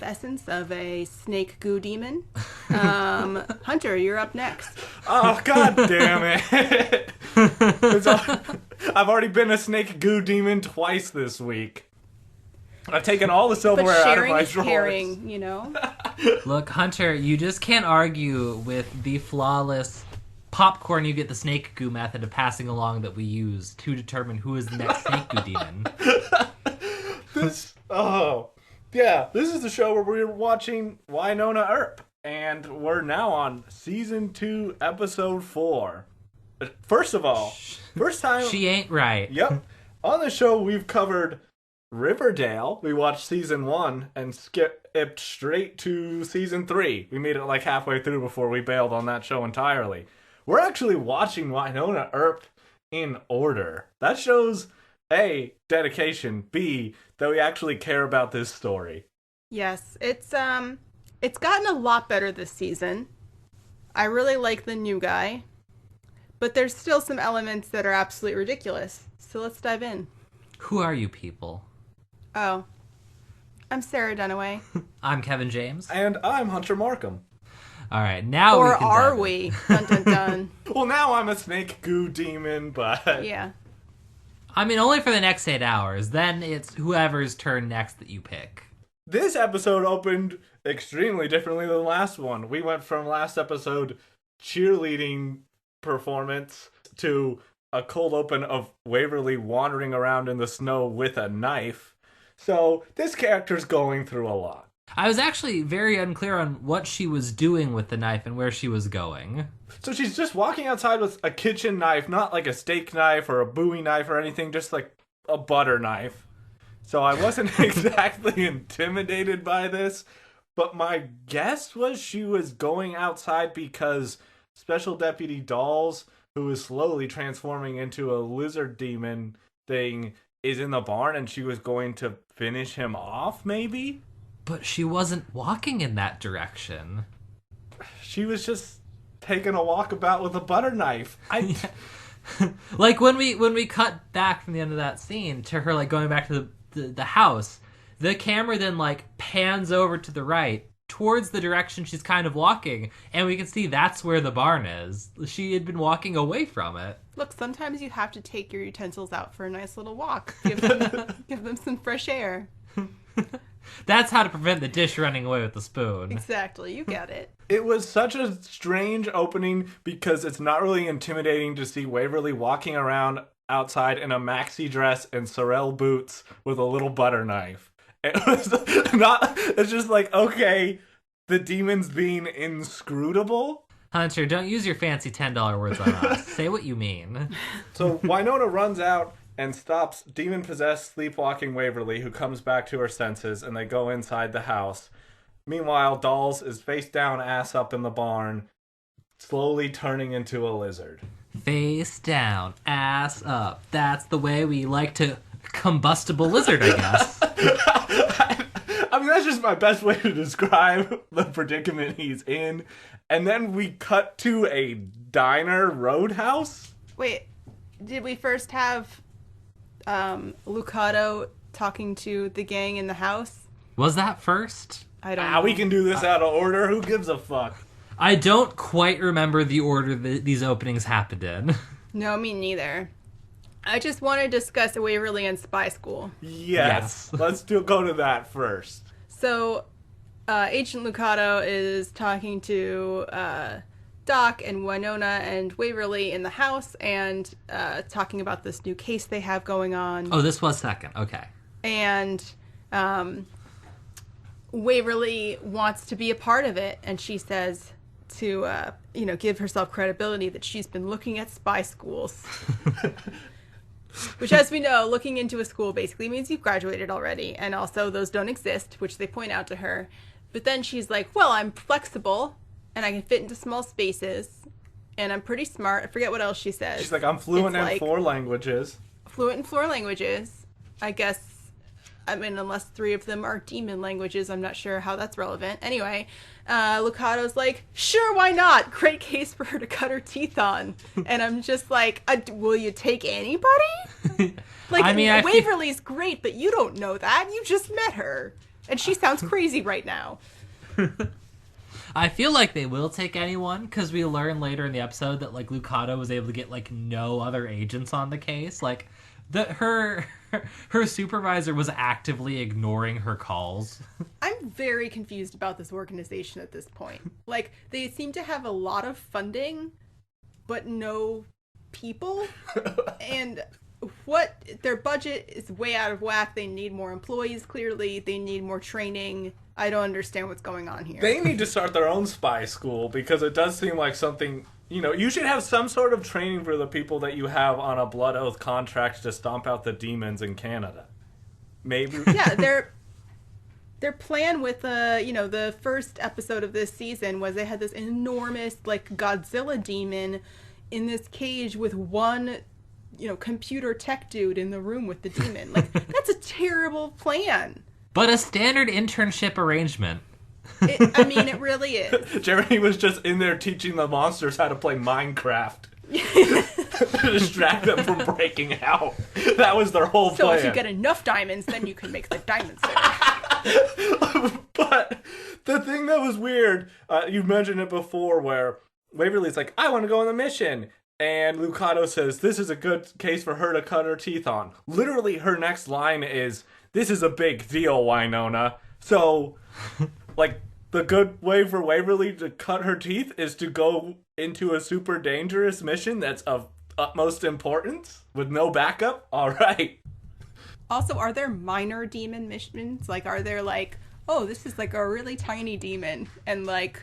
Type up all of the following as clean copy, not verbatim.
life essence of a snake goo demon. Hunter, you're up next. Oh, god damn it. I've already been a snake goo demon twice this week. I've taken all the silverware out of my drawers. Caring, you know? Look, Hunter, you just can't argue with the flawless popcorn you get the snake goo method of passing along that we use to determine who is the next snake goo demon. This is the show where we're watching Wynonna Earp, and we're now on season 2, episode 4. First of all, first time she ain't right. Yep. On the show, we've covered Riverdale. We watched season 1 and skipped straight to season 3. We made it like halfway through before we bailed on that show entirely. We're actually watching Wynonna Earp in order. That shows A, dedication, B, that we actually care about this story. Yes, it's gotten a lot better this season. I really like the new guy, but there's still some elements that are absolutely ridiculous. So let's dive in. Who are you people? Oh, I'm Sarah Dunaway. I'm Kevin James. And I'm Hunter Markham. All right, now or we can are we? Dun dun dun. Well, now I'm a snake goo demon, but yeah. I mean, only for the next 8 hours. Then it's whoever's turn next that you pick. This episode opened extremely differently than the last one. We went from last episode cheerleading performance to a cold open of Waverly wandering around in the snow with a knife. So this character's going through a lot. I was actually very unclear on what she was doing with the knife and where she was going. So she's just walking outside with a kitchen knife, not like a steak knife or a Bowie knife or anything, just like a butter knife. So I wasn't exactly intimidated by this, but my guess was she was going outside because Special Deputy Dolls, who is slowly transforming into a lizard demon thing, is in the barn and she was going to finish him off, maybe? But she wasn't walking in that direction. She was just taking a walk about with a butter knife. Like when we cut back from the end of that scene to her like going back to the house, the camera then like pans over to the right towards the direction she's kind of walking, and we can see that's where the barn is. She had been walking away from it. Look, sometimes you have to take your utensils out for a nice little walk. Give them some fresh air. That's how to prevent the dish running away with the spoon. Exactly, you get it. It was such a strange opening because it's not really intimidating to see Waverly walking around outside in a maxi dress and Sorel boots with a little butter knife. It's just like, okay, the demon's being inscrutable. Hunter, don't use your fancy $10 words on us. Say what you mean. So Wynonna runs out and stops demon-possessed sleepwalking Waverly, who comes back to her senses, and they go inside the house. Meanwhile, Dolls is face down, ass up in the barn, slowly turning into a lizard. Face down, ass up. That's the way we like to combustible lizard, I guess. I mean, that's just my best way to describe the predicament he's in. And then we cut to a diner roadhouse. Wait, did we first have Lucado talking to the gang in the house? Was that first? I don't know. We can do this out of order. Who gives a fuck? I don't quite remember the order that these openings happened in. No, me neither. I just want to discuss Waverly and Spy School. Yes. Let's go to that first. So, Agent Lucado is talking to Doc and Wynonna and Waverly in the house and talking about this new case they have going on. Oh, this was second. Okay. And Waverly wants to be a part of it, and she says to give herself credibility that she's been looking at spy schools. Which, as we know, looking into a school basically means you've graduated already, and also those don't exist, which they point out to her. But then she's like, well, I'm flexible, and I can fit into small spaces, and I'm pretty smart. I forget what else she says. She's like, I'm fluent in 4 languages. Fluent in 4 languages. I guess, I mean, unless 3 of them are demon languages, I'm not sure how that's relevant. Anyway, Lucado's like, sure, why not? Great case for her to cut her teeth on. And I'm just like, will you take anybody? Like, I mean, Waverly's great, but you don't know that. You just met her. And she sounds crazy right now. I feel like they will take anyone, because we learn later in the episode that, like, Lucado was able to get, like, no other agents on the case. Like, her supervisor was actively ignoring her calls. I'm very confused about this organization at this point. Like, they seem to have a lot of funding, but no people. And their budget is way out of whack. They need more employees, clearly. They need more training. I don't understand what's going on here. They need to start their own spy school, because it does seem like something, you should have some sort of training for the people that you have on a blood oath contract to stomp out the demons in Canada. Maybe. Yeah, their plan with the first episode of this season was they had this enormous, like, Godzilla demon in this cage with one, computer tech dude in the room with the demon. Like, that's a terrible plan. But a standard internship arrangement. It really is. Jeremy was just in there teaching the monsters how to play Minecraft. To distract them from breaking out. That was their whole plan. So if you get enough diamonds, then you can make the diamond sword. But the thing that was weird, you mentioned it before, where Waverly's like, I want to go on the mission. And Lucado says, this is a good case for her to cut her teeth on. Literally, her next line is, this is a big deal, Wynonna. So, like, the good way for Waverly to cut her teeth is to go into a super dangerous mission that's of utmost importance with no backup? All right. Also, are there minor demon missions? Like, are there, like, oh, this is, like, a really tiny demon, and, like,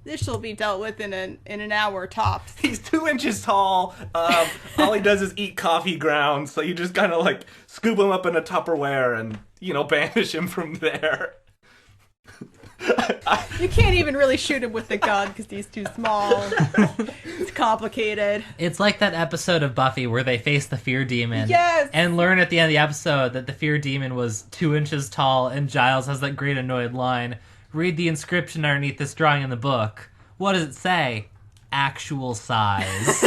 this will be dealt with in an hour tops. He's 2 inches tall. All he does is eat coffee grounds, so you just kind of, like, scoop him up in a Tupperware and, banish him from there. You can't even really shoot him with the gun because he's too small. It's complicated. It's like that episode of Buffy where they face the fear demon. Yes! And learn at the end of the episode that the fear demon was 2 inches tall, and Giles has that great annoyed line, read the inscription underneath this drawing in the book. What does it say? Actual size.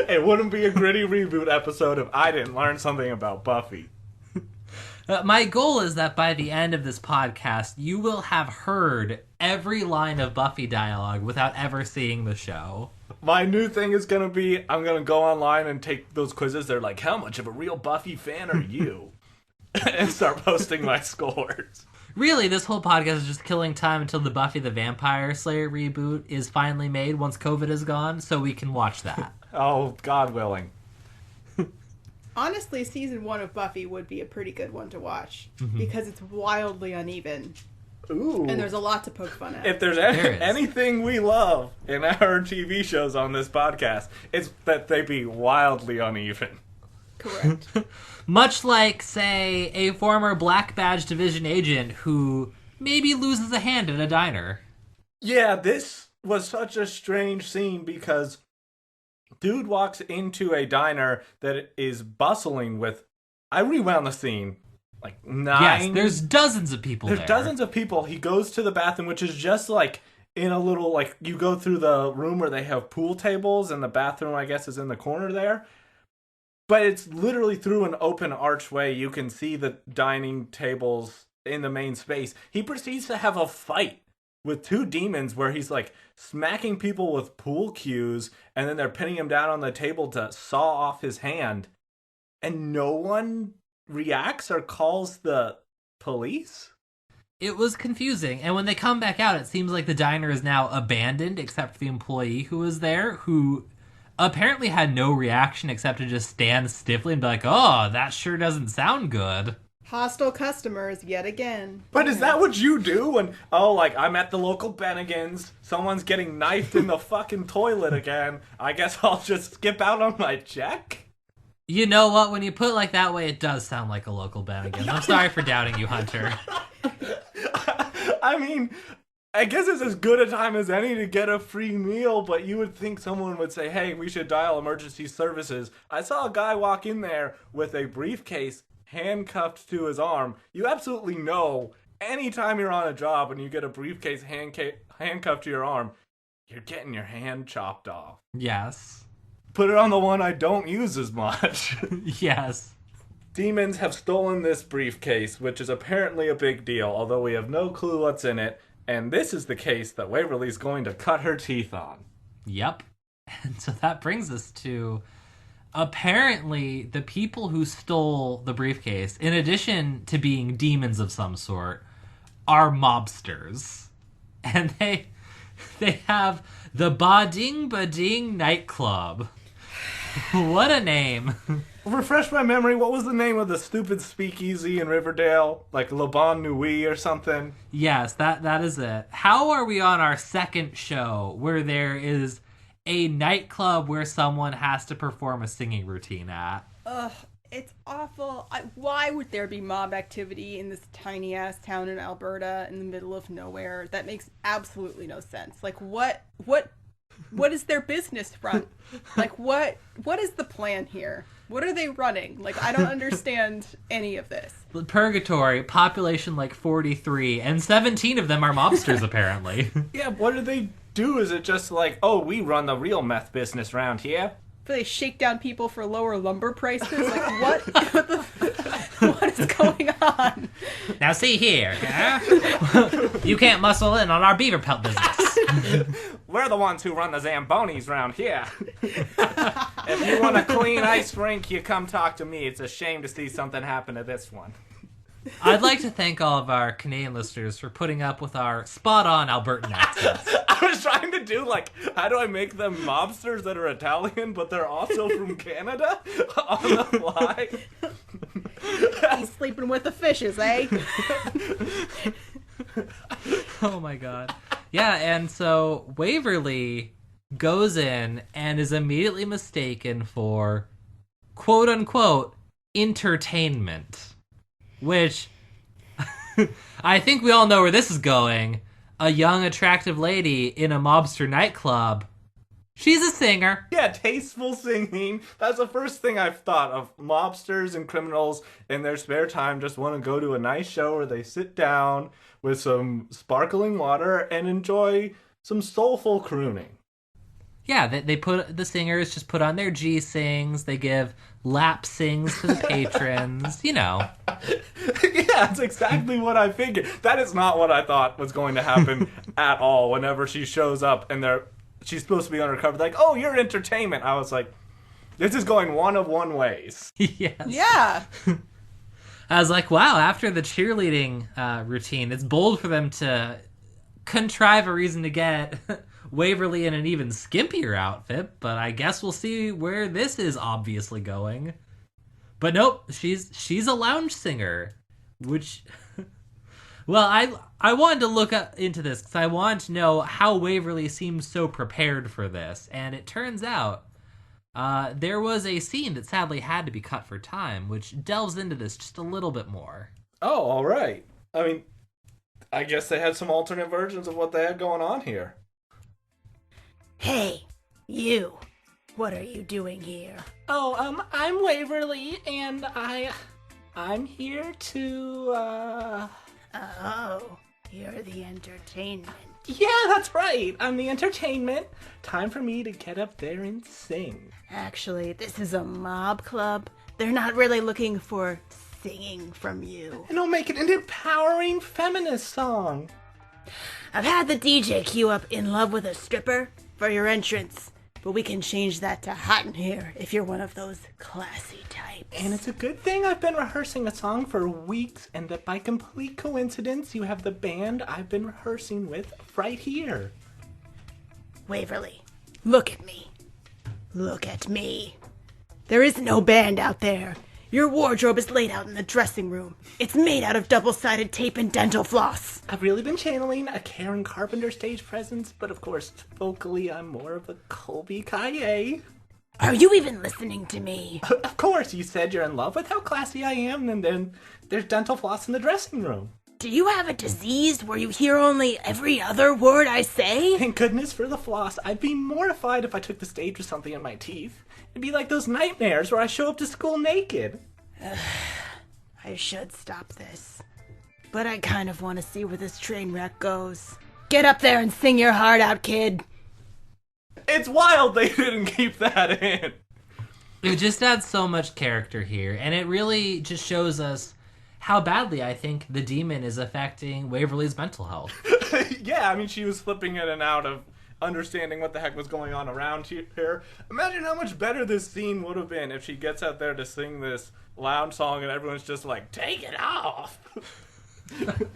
It wouldn't be a gritty reboot episode if I didn't learn something about Buffy. My goal is that by the end of this podcast, you will have heard every line of Buffy dialogue without ever seeing the show. My new thing is going to be, I'm going to go online and take those quizzes. They're like, how much of a real Buffy fan are you? And start posting my scores. Really, this whole podcast is just killing time until the Buffy the Vampire Slayer reboot is finally made once COVID is gone, so we can watch that. Oh, God willing. Honestly, season 1 of Buffy would be a pretty good one to watch because it's wildly uneven. Ooh. And there's a lot to poke fun at. If there's anything we love in our TV shows on this podcast, it's that they be wildly uneven. Correct. Much like, say, a former Black Badge Division agent who maybe loses a hand at a diner. Yeah, this was such a strange scene because dude walks into a diner that is bustling with... I rewound the scene. Like 9... Yes, there's dozens of people there. There's dozens of people. He goes to the bathroom, which is just like in a little... Like, you go through the room where they have pool tables, and the bathroom, I guess, is in the corner there. But it's literally through an open archway. You can see the dining tables in the main space. He proceeds to have a fight with 2 demons where he's like smacking people with pool cues, and then they're pinning him down on the table to saw off his hand. And no one reacts or calls the police? It was confusing. And when they come back out, it seems like the diner is now abandoned except for the employee who was there, who apparently had no reaction except to just stand stiffly and be like, oh, that sure doesn't sound good. Hostile customers yet again. But is that what you do when, I'm at the local Bennigan's, someone's getting knifed in the fucking toilet again, I guess I'll just skip out on my check? You know what? When you put it like that way, it does sound like a local Bennigan's. I'm sorry for doubting you, Hunter. I mean, I guess it's as good a time as any to get a free meal, but you would think someone would say, hey, we should dial emergency services. I saw a guy walk in there with a briefcase handcuffed to his arm. You absolutely know anytime you're on a job and you get a briefcase handcuffed to your arm, you're getting your hand chopped off. Yes. Put it on the one I don't use as much. Yes. demons have stolen this briefcase, which is apparently a big deal, although we have no clue what's in it. And this is the case that Waverly's going to cut her teeth on. Yep. And so that brings us to, apparently, the people who stole the briefcase, in addition to being demons of some sort, are mobsters. And they have the Ba-Ding Ba-Ding nightclub. What a name. Refresh my memory, what was the name of the stupid speakeasy in Riverdale? Like Le Bon Nuit or something? Yes, that is it. How are we on our second show where there is a nightclub where someone has to perform a singing routine at? Ugh, it's awful. Why would there be mob activity in this tiny ass town in Alberta in the middle of nowhere? That makes absolutely no sense. Like, what is their business front? Like, what is the plan here? What are they running? Like, I don't understand any of this. Purgatory, population like 43, and 17 of them are mobsters, apparently. Yeah, what do they do? Is it just like, oh, we run the real meth business around here? Do they shake down people for lower lumber prices? Like, what is going on? Now see here, you can't muscle in on our beaver pelt business. We're the ones who run the Zambonis around here. If you want a clean ice rink, you come talk to me. It's a shame to see something happen to this one. I'd like to thank all of our Canadian listeners for putting up with our spot-on Albertan accents. I was trying to do, like, how do I make them mobsters that are Italian, but they're also from Canada on the fly? He's sleeping with the fishes, eh? Oh my god. Yeah, and so Waverly goes in and is immediately mistaken for quote-unquote entertainment. Which, I think we all know where this is going. A young, attractive lady in a mobster nightclub. She's a singer. Yeah, tasteful singing. That's the first thing I've thought of. Mobsters and criminals in their spare time just want to go to a nice show where they sit down with some sparkling water and enjoy some soulful crooning. Yeah, the singers just put on their G-sings. They give lap sings to the patrons, you know. Yeah, that's exactly what I figured. That is not what I thought was going to happen at all whenever she shows up and she's supposed to be undercover. Like, oh, you're entertainment. I was like, this is going one of one ways. Yes. Yeah. I was like, wow, after the cheerleading routine, it's bold for them to contrive a reason to get Waverly in an even skimpier outfit, but I guess we'll see where this is obviously going. But nope, she's a lounge singer, which... Well, I wanted to look into this because I wanted to know how Waverly seems so prepared for this, and it turns out there was a scene that sadly had to be cut for time, which delves into this just a little bit more. Oh, all right. I mean, I guess they had some alternate versions of what they had going on here. Hey, you. What are you doing here? Oh, I'm Waverly, and I'm here to, Oh, you're the entertainment. Yeah, that's right. I'm the entertainment. Time for me to get up there and sing. Actually, this is a mob club. They're not really looking for singing from you. And I'll make it an empowering feminist song. I've had the DJ queue up In Love with a Stripper for your entrance, but we can change that to Hot in Here if you're one of those classy types. And it's a good thing I've been rehearsing a song for weeks, and that by complete coincidence, you have the band I've been rehearsing with right here. Waverly, look at me. Look at me. There is no band out there. Your wardrobe is laid out in the dressing room. It's made out of double-sided tape and dental floss. I've really been channeling a Karen Carpenter stage presence, but of course, vocally, I'm more of a Colby Kaye. Are you even listening to me? Of course, you said you're in love with how classy I am, and then there's dental floss in the dressing room. Do you have a disease where you hear only every other word I say? Thank goodness for the floss. I'd be mortified if I took the stage with something in my teeth. It'd be like those nightmares where I show up to school naked. I should stop this. But I kind of want to see where this train wreck goes. Get up there and sing your heart out, kid. It's wild they didn't keep that in. It just adds so much character here, and it really just shows us how badly I think the demon is affecting Waverly's mental health. Yeah, I mean, she was flipping in and out of understanding what the heck was going on around here. Imagine how much better this scene would have been if she gets out there to sing this loud song and everyone's just like, take it off.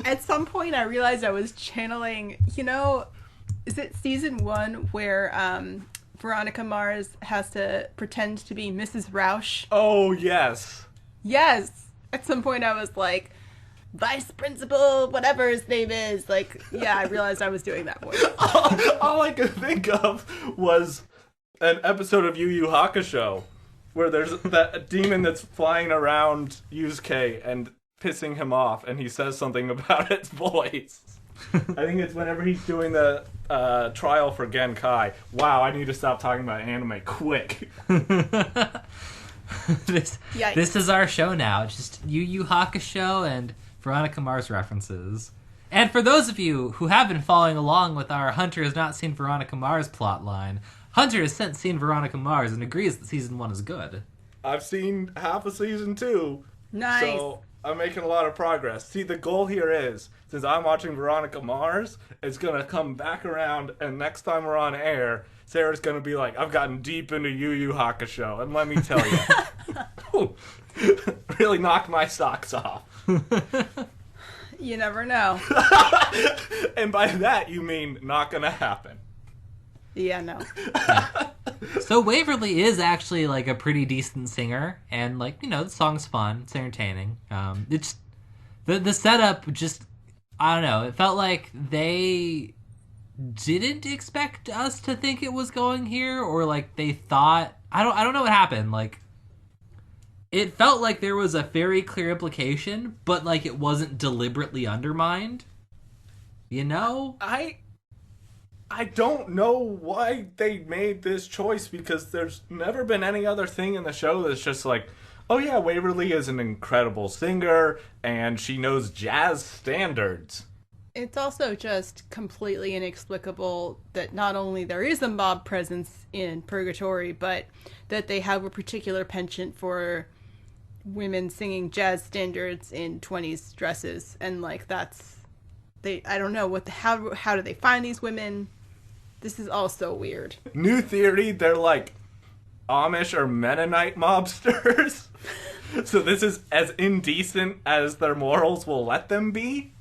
At some point, I realized I was channeling, is it season 1 where Veronica Mars has to pretend to be Mrs. Rausch? Oh, yes. Yes. At some point, I was like, Vice Principal, whatever his name is. Like, yeah, I realized I was doing that voice. All I could think of was an episode of Yu Yu Hakusho where there's that demon that's flying around Yusuke and pissing him off, and he says something about its voice. I think it's whenever he's doing the trial for Genkai. Wow, I need to stop talking about anime quick. This is our show now. Just Yu Yu Hakusho and Veronica Mars references. And for those of you who have been following along with our Hunter has not seen Veronica Mars plotline, Hunter has since seen Veronica Mars and agrees that season 1 is good. I've seen half of season 2. Nice. So I'm making a lot of progress. See, the goal here is, since I'm watching Veronica Mars, it's going to come back around, and next time we're on air, Sarah's going to be like, I've gotten deep into Yu Yu Hakusho, and let me tell you, really knocked my socks off. You never know. And by that, you mean not going to happen. Yeah, no. So Waverly is actually like a pretty decent singer, and like, the song's fun, it's entertaining. It's the setup just, I don't know, it felt like they didn't expect us to think it was going here, or like they thought, I don't know what happened. Like, it felt like there was a very clear implication, but like it wasn't deliberately undermined. I don't know why they made this choice, because there's never been any other thing in the show that's just like, oh yeah, Waverly is an incredible singer, and she knows jazz standards. It's also just completely inexplicable that not only there is a mob presence in Purgatory, but that they have a particular penchant for women singing jazz standards in 20s dresses. And like, I don't know how do they find these women? This is all so weird. New theory, they're like Amish or Mennonite mobsters. So this is as indecent as their morals will let them be.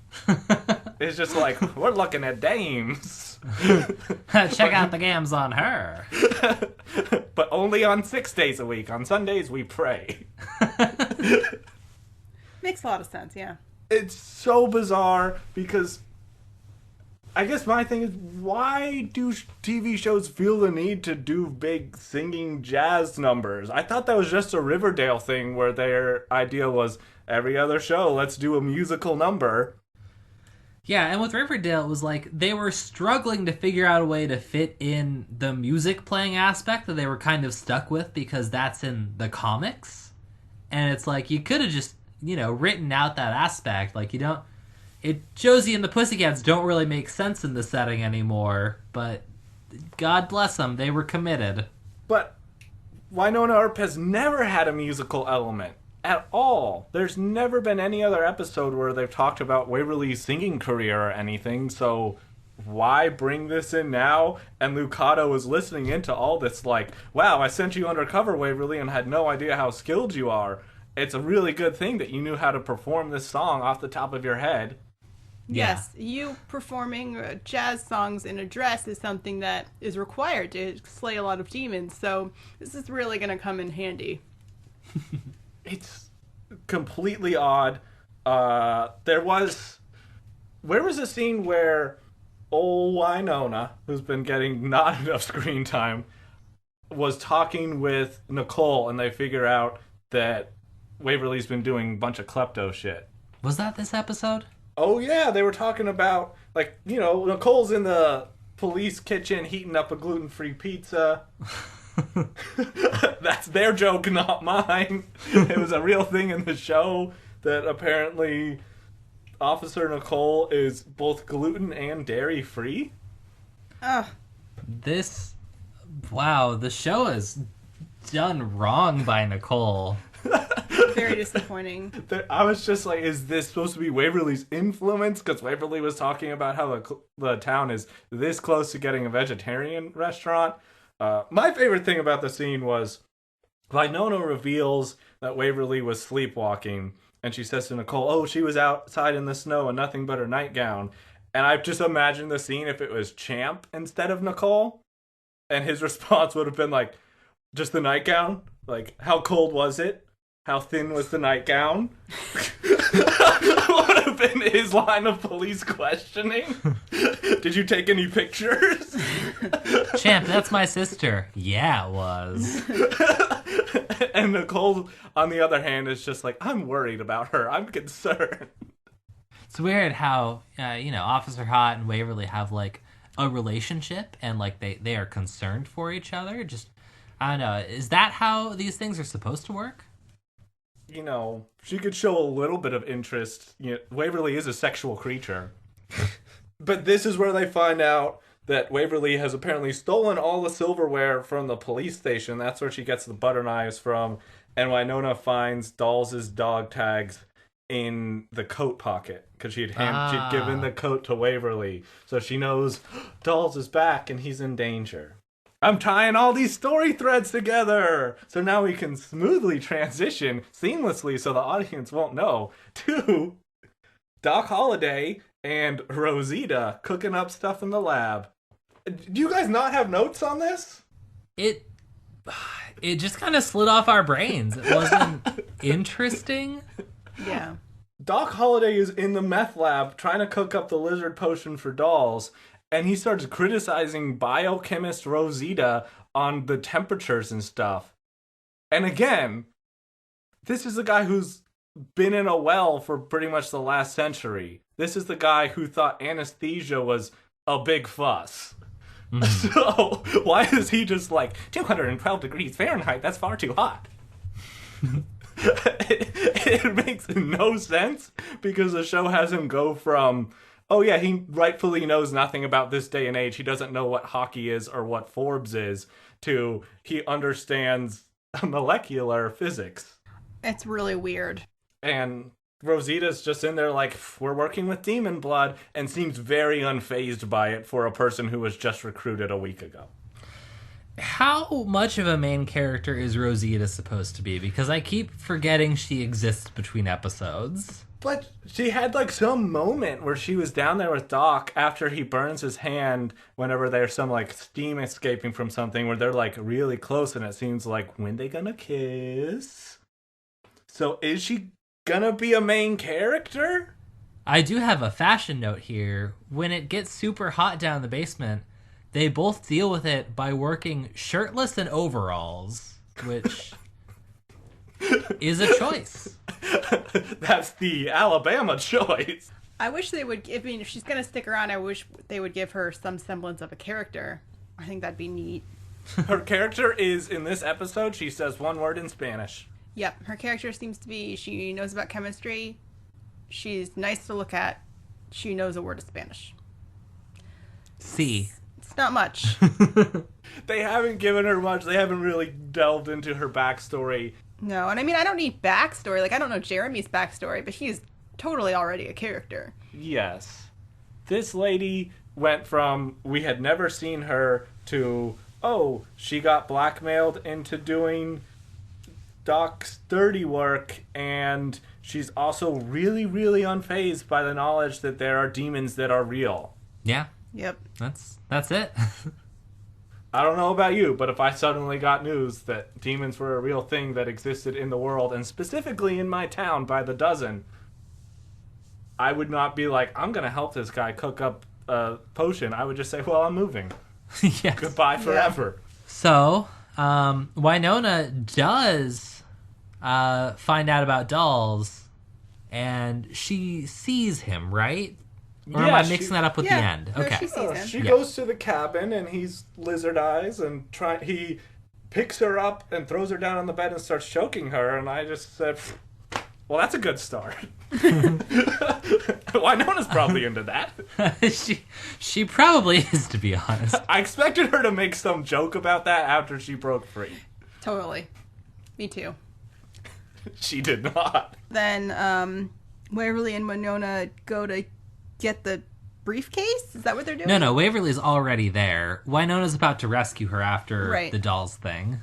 It's just like, we're looking at dames. Check out the gams on her. But only on 6 days a week. On Sundays, we pray. Makes a lot of sense, yeah. It's so bizarre because I guess my thing is, why do TV shows feel the need to do big singing jazz numbers? I thought that was just a Riverdale thing where their idea was every other show, let's do a musical number. Yeah, and with Riverdale, it was like they were struggling to figure out a way to fit in the music playing aspect that they were kind of stuck with because that's in the comics. And it's like, you could have just, written out that aspect. Like, Josie and the Pussycats don't really make sense in the setting anymore, but God bless them, they were committed. But Wynonna Earp has never had a musical element at all. There's never been any other episode where they've talked about Waverly's singing career or anything, so why bring this in now? And Lucado is listening into all this like, wow, I sent you undercover, Waverly, and had no idea how skilled you are. It's a really good thing that you knew how to perform this song off the top of your head. Yes, you performing jazz songs in a dress is something that is required to slay a lot of demons, so this is really going to come in handy. It's completely odd. Where was the scene where old Wynonna, who's been getting not enough screen time, was talking with Nicole, and they figure out that Waverly's been doing a bunch of klepto shit? Was that this episode? Oh yeah, they were talking about, like, Nicole's in the police kitchen heating up a gluten-free pizza. That's their joke, not mine. It was a real thing in the show that apparently Officer Nicole is both gluten and dairy free. Ugh. Wow, the show is done wrong by Nicole. Very disappointing. I was just like, is this supposed to be Waverly's influence? Because Waverly was talking about how the town is this close to getting a vegetarian restaurant. My favorite thing about the scene was Wynonna reveals that Waverly was sleepwalking, and she says to Nicole, oh, she was outside in the snow in nothing but her nightgown. And I've just imagined the scene if it was Champ instead of Nicole, and his response would have been like, just the nightgown? Like, how cold was it? How thin was the nightgown? Would have been his line of police questioning. Did you take any pictures? Champ, that's my sister. Yeah, it was. And Nicole, on the other hand, is just like, I'm worried about her. I'm concerned. It's weird how, Officer Hot and Waverly have, like, a relationship and, like, they are concerned for each other. Just, I don't know. Is that how these things are supposed to work? She could show a little bit of interest. Waverly is a sexual creature. But this is where they find out that Waverly has apparently stolen all the silverware from the police station. That's where she gets the butter knives from. And Wynonna finds Dolls' dog tags in the coat pocket because she'd given the coat to Waverly. So she knows Dolls is back and he's in danger. I'm tying all these story threads together. So now we can smoothly transition seamlessly so the audience won't know to Doc Holliday and Rosita cooking up stuff in the lab. Do you guys not have notes on this? It just kind of slid off our brains. It wasn't interesting. Yeah. Doc Holliday is in the meth lab trying to cook up the lizard potion for Dolls. And he starts criticizing biochemist Rosita on the temperatures and stuff. And again, this is the guy who's been in a well for pretty much the last century. This is the guy who thought anesthesia was a big fuss. So why is he just like, 212 degrees Fahrenheit, that's far too hot? It makes no sense because the show has him go from, oh yeah, he rightfully knows nothing about this day and age. He doesn't know what hockey is or what Forbes is, to he understands molecular physics. It's really weird. And Rosita's just in there like, we're working with demon blood, and seems very unfazed by it for a person who was just recruited a week ago. How much of a main character is Rosita supposed to be? Because I keep forgetting she exists between episodes. But she had like some moment where she was down there with Doc after he burns his hand whenever there's some like steam escaping from something where they're like really close, and it seems like, when they gonna kiss? So is she gonna be a main character? I do have a fashion note here. When it gets super hot down in the basement, they both deal with it by working shirtless in overalls, which is a choice. That's the Alabama choice. I wish they would, if she's going to stick around, I wish they would give her some semblance of a character. I think that'd be neat. Her character is, in this episode, she says one word in Spanish. Yep, her character seems to be, she knows about chemistry, she's nice to look at, she knows a word of Spanish. See. It's not much. They haven't given her much. They haven't really delved into her backstory. No, and I mean, I don't need backstory. Like, I don't know Jeremy's backstory, but he's totally already a character. Yes. This lady went from, we had never seen her, to, oh, she got blackmailed into doing Doc's dirty work, and she's also really, really unfazed by the knowledge that there are demons that are real. Yeah. Yep. That's it. I don't know about you, but if I suddenly got news that demons were a real thing that existed in the world, and specifically in my town by the dozen, I would not be like, I'm going to help this guy cook up a potion. I would just say, well, I'm moving. Yes. Goodbye forever. Yeah. So, Wynonna does find out about Dolls, and she sees him, right? Or am I mixing that up with the end? No, Okay. she sees him. She goes to the cabin, and he's lizard eyes, and he picks her up and throws her down on the bed and starts choking her, and I just said, well, that's a good start. Wynonna's probably into that. She probably is, to be honest. I expected her to make some joke about that after she broke free. Totally. Me too. She did not. Then Waverly and Wynonna go to get the briefcase? Is that what they're doing? No, Waverly's already there. Wynonna's about to rescue her after the dolls thing.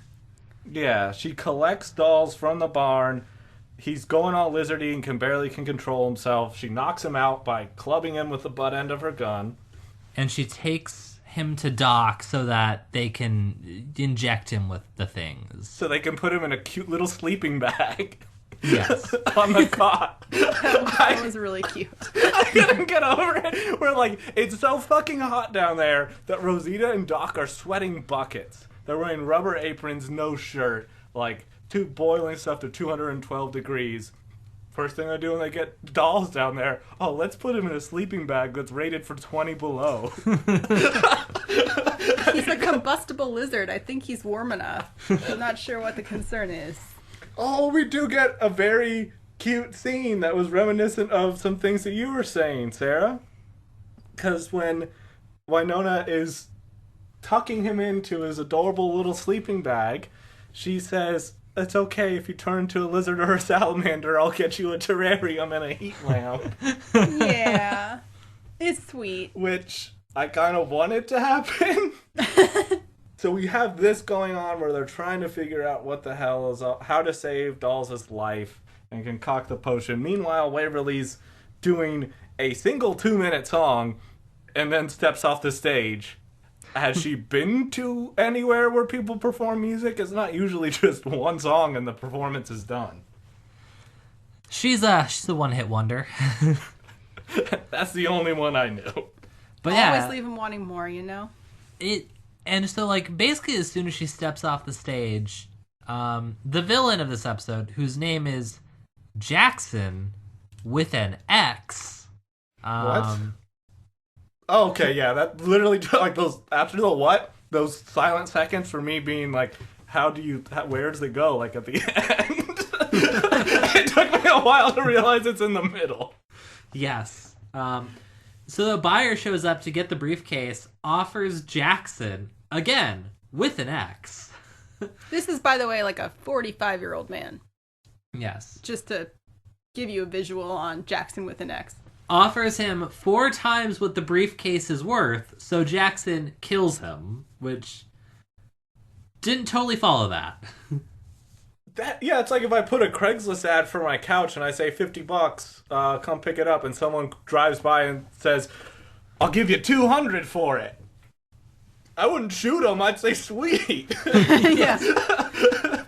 Yeah, she collects dolls from the barn. He's going all lizardy and barely can control himself. She knocks him out by clubbing him with the butt end of her gun. And she takes him to Doc so that they can inject him with the things. So they can put him in a cute little sleeping bag. Yes. On the cot. That was really cute. I couldn't get over it. We're like, it's so fucking hot down there that Rosita and Doc are sweating buckets. They're wearing rubber aprons, no shirt, like boiling stuff to 212 degrees. First thing they do when they get dolls down there, let's put him in a sleeping bag that's rated for 20 below. He's a combustible lizard. I think he's warm enough. I'm not sure what the concern is. Oh, we do get a very cute scene that was reminiscent of some things that you were saying, Sarah. Because when Wynonna is tucking him into his adorable little sleeping bag, she says, "It's okay if you turn into a lizard or a salamander. I'll get you a terrarium and a heat lamp." Yeah. It's sweet. Which I kind of wanted to happen. So we have this going on where they're trying to figure out what the hell is how to save Dolls' life and concoct the potion. Meanwhile, Waverly's doing a single 2-minute song and then steps off the stage. Has she been to anywhere where people perform music? It's not usually just one song and the performance is done. She's a one-hit wonder. That's the only one I knew. But yeah, always leave him wanting more, you know? And so, like, basically as soon as she steps off the stage, the villain of this episode, whose name is Jackson with an X. What? Oh, okay, yeah, that literally, like, those, after the what? Those silent seconds for me being like, where does it go, like, at the end? It took me a while to realize it's in the middle. Yes. So the buyer shows up to get the briefcase, offers Jackson, again, with an X. This is, by the way, like a 45-year-old man. Yes. Just to give you a visual on Jackson with an X. Offers him 4 times what the briefcase is worth, so Jackson kills him, which didn't totally follow that. Yeah, it's like if I put a Craigslist ad for my couch and I say $50, come pick it up, and someone drives by and says, "I'll give you $200 for it." I wouldn't shoot him. I'd say, "Sweet." Yeah.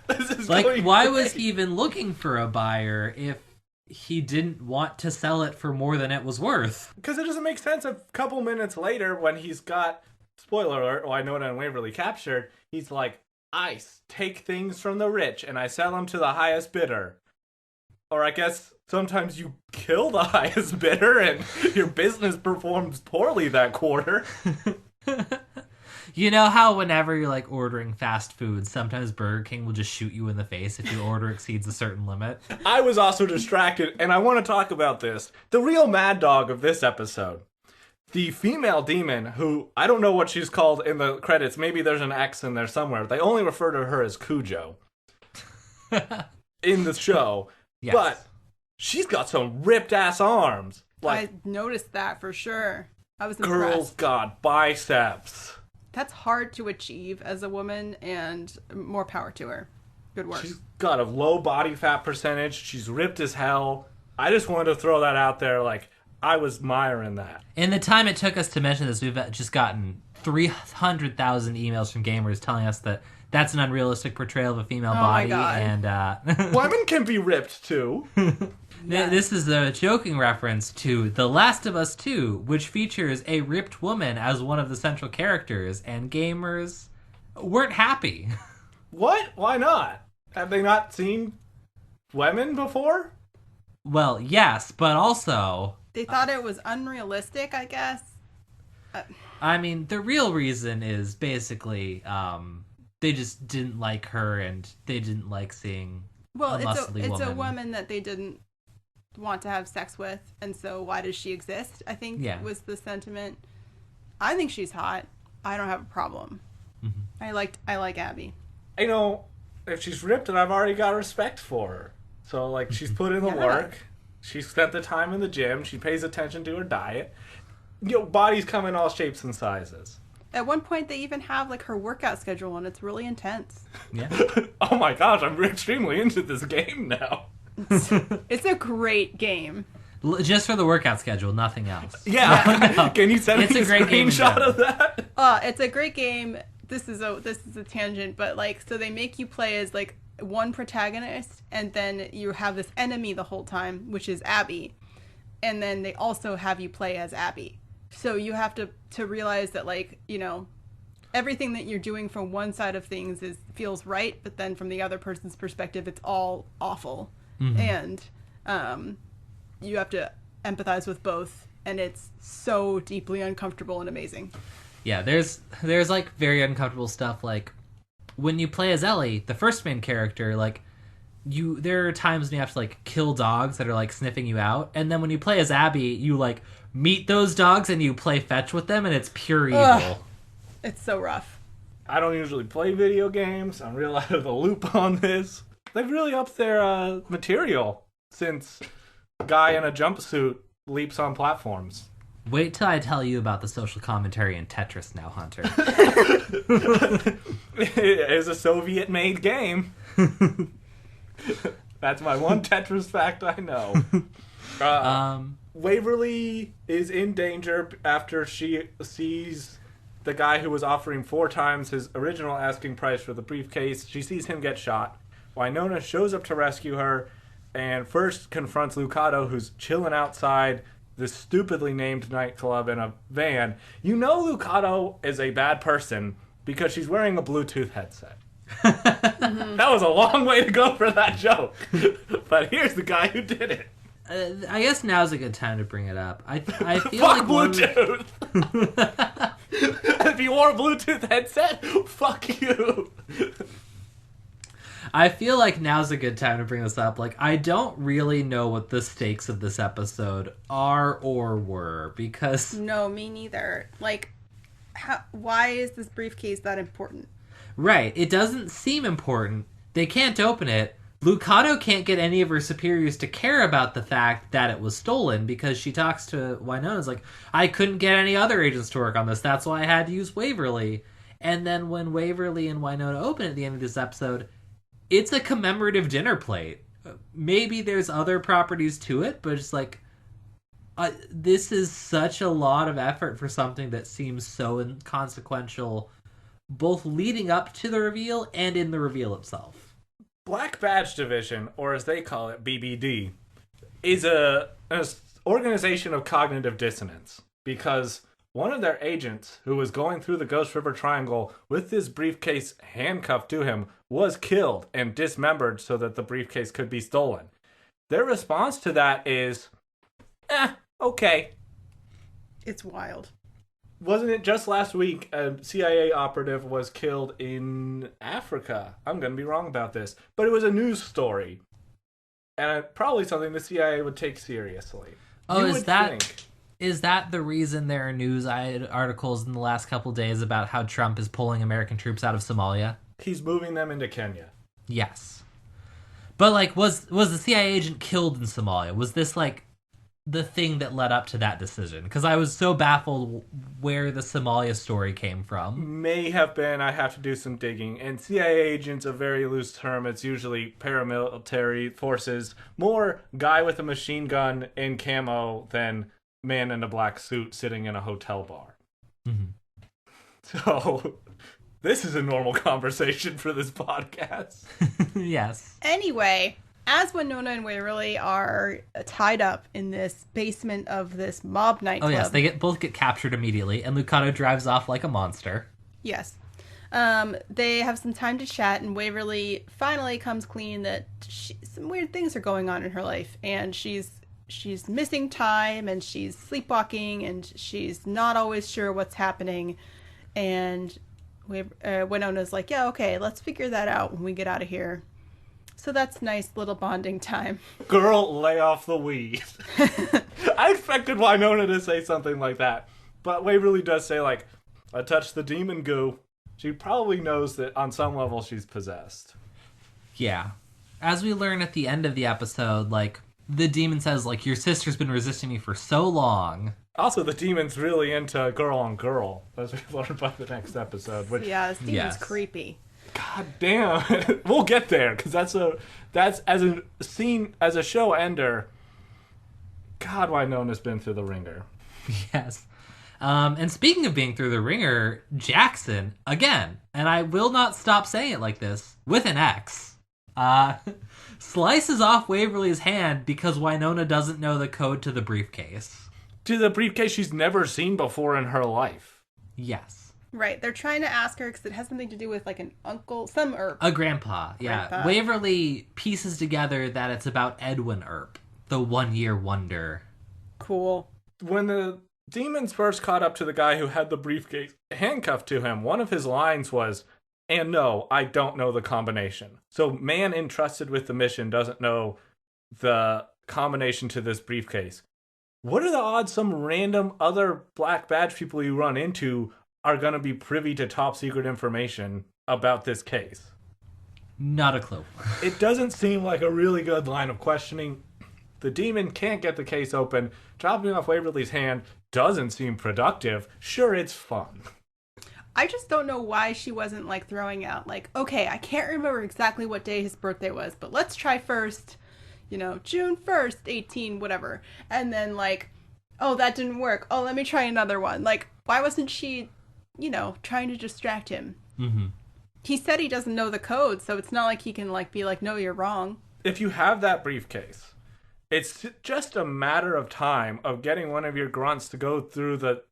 This is Like, why great. was he even looking for a buyer if he didn't want to sell it for more than it was worth? Because it doesn't make sense a couple minutes later when he's got, spoiler alert, Wynonna and Waverly captured, he's like, "I take things from the rich and I sell them to the highest bidder." Or I guess sometimes you kill the highest bidder and your business performs poorly that quarter. You know how whenever you're, like, ordering fast food, sometimes Burger King will just shoot you in the face if your order exceeds a certain limit? I was also distracted, and I want to talk about this. The real mad dog of this episode. The female demon, who, I don't know what she's called in the credits. Maybe there's an X in there somewhere. They only refer to her as Cujo in the show. Yes. But she's got some ripped-ass arms. Like, I noticed that for sure. I was girls impressed. got biceps. That's hard to achieve as a woman, and more power to her. Good work. She's got a low body fat percentage. She's ripped as hell. I just wanted to throw that out there. Like, I was admiring that. In the time it took us to mention this, we've just gotten 300,000 emails from gamers telling us that that's an unrealistic portrayal of a female body. God. And Women can be ripped, too. This is a joking reference to The Last of Us 2, which features a ripped woman as one of the central characters, and gamers weren't happy. What? Why not? Have they not seen women before? Well, yes, but also, They thought it was unrealistic, I guess. I mean, the real reason is basically they just didn't like her, and they didn't like seeing Well, a muscly it's woman. a woman that they didn't want to have sex with, and so why does she exist? I think was the sentiment. I think she's hot. I don't have a problem. Mm-hmm. I like Abby. You know, if she's ripped, then I've already got respect for her. So, like, she's put in the work. She spent the time in the gym. She pays attention to her diet. Bodies come in all shapes and sizes. At one point, they even have, like, her workout schedule, and it's really intense. Yeah. Oh my gosh, I'm extremely into this game now. It's a great game. Just for the workout schedule, nothing else. Yeah. No. Can you send It's me a great game in screenshot general. of that? It's a great game. This is a tangent, but, like, so they make you play as, like, one protagonist, and then you have this enemy the whole time, which is Abby. And then they also have you play as Abby. So you have to realize that, like, everything that you're doing from one side of things feels right, but then from the other person's perspective, it's all awful. And you have to empathize with both, and it's so deeply uncomfortable and amazing. Yeah, there's like very uncomfortable stuff, like when you play as Ellie, the first main character, like there are times when you have to like kill dogs that are like sniffing you out, and then when you play as Abby, you like meet those dogs and you play fetch with them, and it's pure evil. Ugh. It's so rough. I don't usually play video games. I'm real out of the loop on this. They've really upped their material since guy in a jumpsuit leaps on platforms. Wait till I tell you about the social commentary in Tetris now, Hunter. It is a Soviet-made game. That's my one Tetris fact I know. Waverly is in danger after she sees the guy who was offering 4 times his original asking price for the briefcase. She sees him get shot. Wynonna shows up to rescue her and first confronts Lucado, who's chilling outside this stupidly named nightclub in a van. You know Lucado is a bad person because she's wearing a Bluetooth headset. That was a long way to go for that joke. But here's the guy who did it. I guess now's a good time to bring it up. I feel Fuck like Bluetooth! If you wore a Bluetooth headset, fuck you! I feel like now's a good time to bring this up. Like, I don't really know what the stakes of this episode are or were, because... No, me neither. Like, why is this briefcase that important? Right, it doesn't seem important. They can't open it. Lucado can't get any of her superiors to care about the fact that it was stolen, because she talks to Wynonna's like, I couldn't get any other agents to work on this, that's why I had to use Waverly. And then when Waverly and Wynonna open at the end of this episode, it's a commemorative dinner plate. Maybe there's other properties to it, but it's like, this is such a lot of effort for something that seems so inconsequential, both leading up to the reveal and in the reveal itself. Black Badge Division, or as they call it, BBD, is an organization of cognitive dissonance, because one of their agents, who was going through the Ghost River Triangle with this briefcase handcuffed to him, was killed and dismembered so that the briefcase could be stolen. Their response to that is, okay. It's wild. Wasn't it just last week a CIA operative was killed in Africa? I'm going to be wrong about this. But it was a news story. And probably something the CIA would take seriously. Oh, is that the reason there are news articles in the last couple days about how Trump is pulling American troops out of Somalia? He's moving them into Kenya. Yes. But, like, was the CIA agent killed in Somalia? Was this, like, the thing that led up to that decision? Because I was so baffled where the Somalia story came from. May have been. I have to do some digging. And CIA agent's a very loose term. It's usually paramilitary forces. More guy with a machine gun in camo than man in a black suit sitting in a hotel bar. Mm-hmm. So, this is a normal conversation for this podcast. Yes. Anyway, as Wynonna and Waverly are tied up in this basement of this mob nightclub. Oh, yes. They both get captured immediately, and Lucado drives off like a monster. Yes. They have some time to chat, and Waverly finally comes clean that some weird things are going on in her life, and she's missing time, and she's sleepwalking, and she's not always sure what's happening, and Wynonna's like, yeah, okay, let's figure that out when we get out of here. So that's nice little bonding time. Girl, lay off the weed. I expected Wynonna to say something like that, but Waverly does say, like, I touched the demon goo. She probably knows that on some level she's possessed. Yeah. As we learn at the end of the episode, like, the demon says, like, your sister's been resisting me for so long. Also, the demon's really into girl on girl, as we learned by the next episode. Which, Yeah, this demon's Yes. creepy. God damn, we'll get there because that's as a scene as a show ender. God, Wynonna's been through the ringer. Yes. And speaking of being through the ringer, Jackson, again, and I will not stop saying it like this, with an X, slices off Waverly's hand because Wynonna doesn't know the code to the briefcase. To the briefcase she's never seen before in her life. Yes. Right, they're trying to ask her because it has something to do with like an uncle, some Earp. A grandpa, yeah. Grandpa. Waverly pieces together that it's about Edwin Earp, the 1-year wonder. Cool. When the demons first caught up to the guy who had the briefcase handcuffed to him, one of his lines was, "And no, I don't know the combination." So man entrusted with the mission doesn't know the combination to this briefcase. What are the odds some random other black badge people you run into are going to be privy to top secret information about this case? Not a clue. It doesn't seem like a really good line of questioning. The demon can't get the case open. Chopping off Waverly's hand doesn't seem productive. Sure, it's fun. I just don't know why she wasn't like throwing out like, okay, I can't remember exactly what day his birthday was, but let's try first, June 1st, 18, whatever. And then like, oh, that didn't work. Oh, let me try another one. Like, why wasn't she, trying to distract him? Mm-hmm. He said he doesn't know the code, so it's not like he can like be like, no, you're wrong. If you have that briefcase, it's just a matter of time of getting one of your grunts to go through the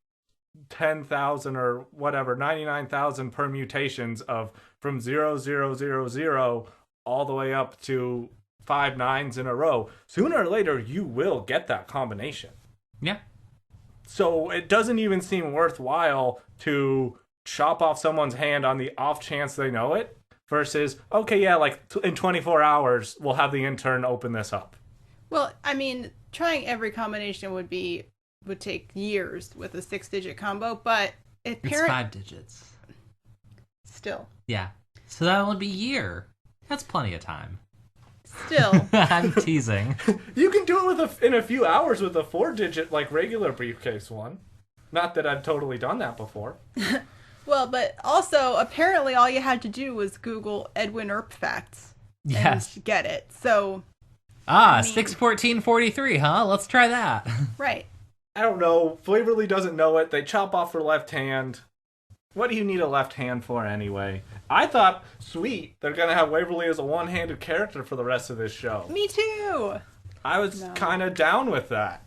10,000 or whatever, 99,000 permutations of from 0000 all the way up to 5 nines in a row. Sooner or later, you will get that combination. Yeah. So it doesn't even seem worthwhile to chop off someone's hand on the off chance they know it versus, okay, yeah, like in 24 hours, we'll have the intern open this up. Well, I mean, trying every combination would take years with a 6-digit combo, but It's 5 digits. Still. Yeah. So that would be a year. That's plenty of time. Still. I'm teasing. You can do it in a few hours with a 4-digit, like, regular briefcase one. Not that I've totally done that before. Well, but also, apparently all you had to do was Google Edwin Earp facts. Yes. And get it. So... 6/14/43, huh? Let's try that. Right. I don't know. Waverly doesn't know it. They chop off her left hand. What do you need a left hand for anyway? I thought, sweet, they're going to have Waverly as a one-handed character for the rest of this show. Me too. I was kind of down with that.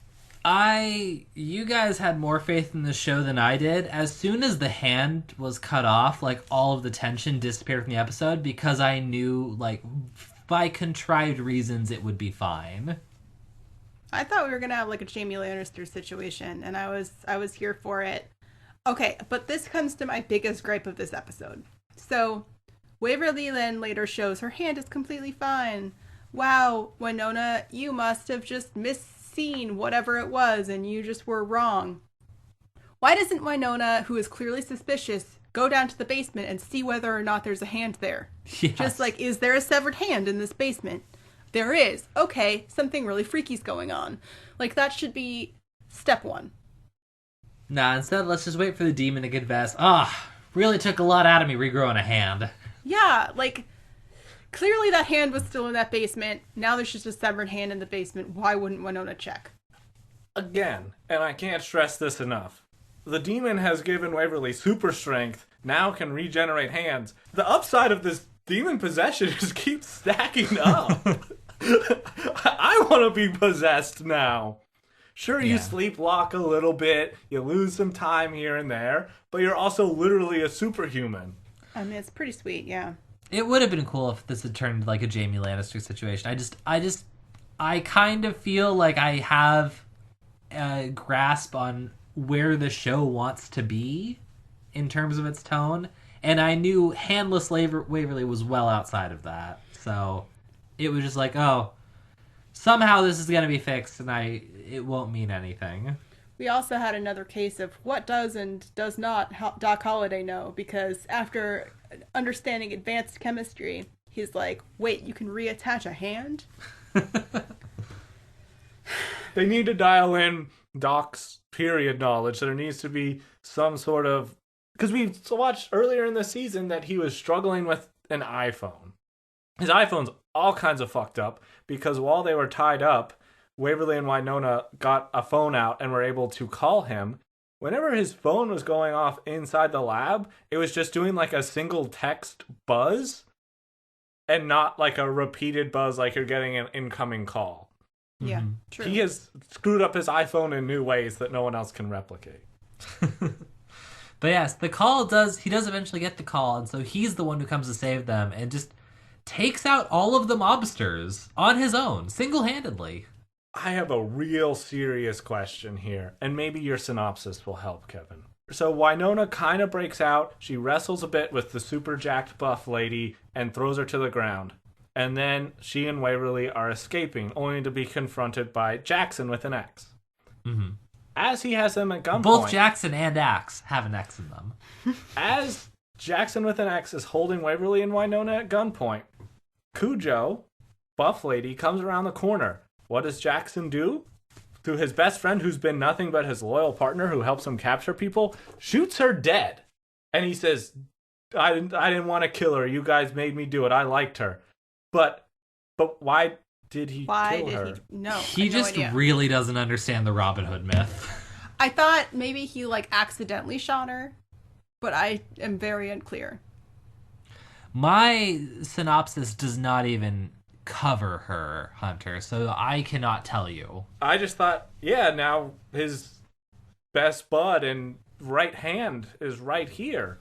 You guys had more faith in the show than I did. As soon as the hand was cut off, like, all of the tension disappeared from the episode because I knew, like, by contrived reasons it would be fine. I thought we were going to have like a Jamie Lannister situation, and I was here for it. Okay, but this comes to my biggest gripe of this episode. So, Waverly then later shows her hand is completely fine. Wow, Wynonna, you must have just misseen whatever it was, and you just were wrong. Why doesn't Wynonna, who is clearly suspicious, go down to the basement and see whether or not there's a hand there? Yes. Just like, is there a severed hand in this basement? There is. Okay, something really freaky's going on. Like, that should be step one. Nah, instead, let's just wait for the demon to confess. Really took a lot out of me regrowing a hand. Yeah, like, clearly that hand was still in that basement. Now there's just a severed hand in the basement. Why wouldn't Wynonna check? Again, and I can't stress this enough, the demon has given Waverly super strength, now can regenerate hands. The upside of this demon possession just keeps stacking up. I want to be possessed now. Sure, you sleepwalk a little bit, you lose some time here and there, but you're also literally a superhuman. I mean, it's pretty sweet, yeah. It would have been cool if this had turned into like a Jamie Lannister situation. I kind of feel like I have a grasp on where the show wants to be in terms of its tone, and I knew handless Waverly was well outside of that. So it was just like, oh, somehow this is going to be fixed, and it won't mean anything. We also had another case of what does and does not Doc Holliday know, because after understanding advanced chemistry, he's like, wait, you can reattach a hand? They need to dial in Doc's period knowledge. There needs to be some sort of... Because we watched earlier in the season that he was struggling with an iPhone. His iPhone's all kinds of fucked up because while they were tied up, Waverly and Wynonna got a phone out and were able to call him. Whenever his phone was going off inside the lab, it was just doing like a single text buzz and not like a repeated buzz like you're getting an incoming call. Yeah, true. He has screwed up his iPhone in new ways that no one else can replicate. But yes, the call he does eventually get the call, and so he's the one who comes to save them and just takes out all of the mobsters on his own, single-handedly. I have a real serious question here, and maybe your synopsis will help, Kevin. So Wynonna kind of breaks out, she wrestles a bit with the super jacked buff lady, and throws her to the ground. And then she and Waverly are escaping, only to be confronted by Jackson with an X. Mm-hmm. As he has them at gunpoint... Both Jackson and Axe have an X in them. As Jackson with an X is holding Waverly and Wynonna at gunpoint, Cujo, buff lady, comes around the corner. What does Jackson do? To his best friend, who's been nothing but his loyal partner who helps him capture people, shoots her dead. And he says, I didn't want to kill her. You guys made me do it. I liked her. But why did he kill her? He just really doesn't understand the Robin Hood myth. I thought maybe he like accidentally shot her, but I am very unclear. My synopsis does not even cover her, Hunter, so I cannot tell you. I just thought, yeah, now his best bud and right hand is right here,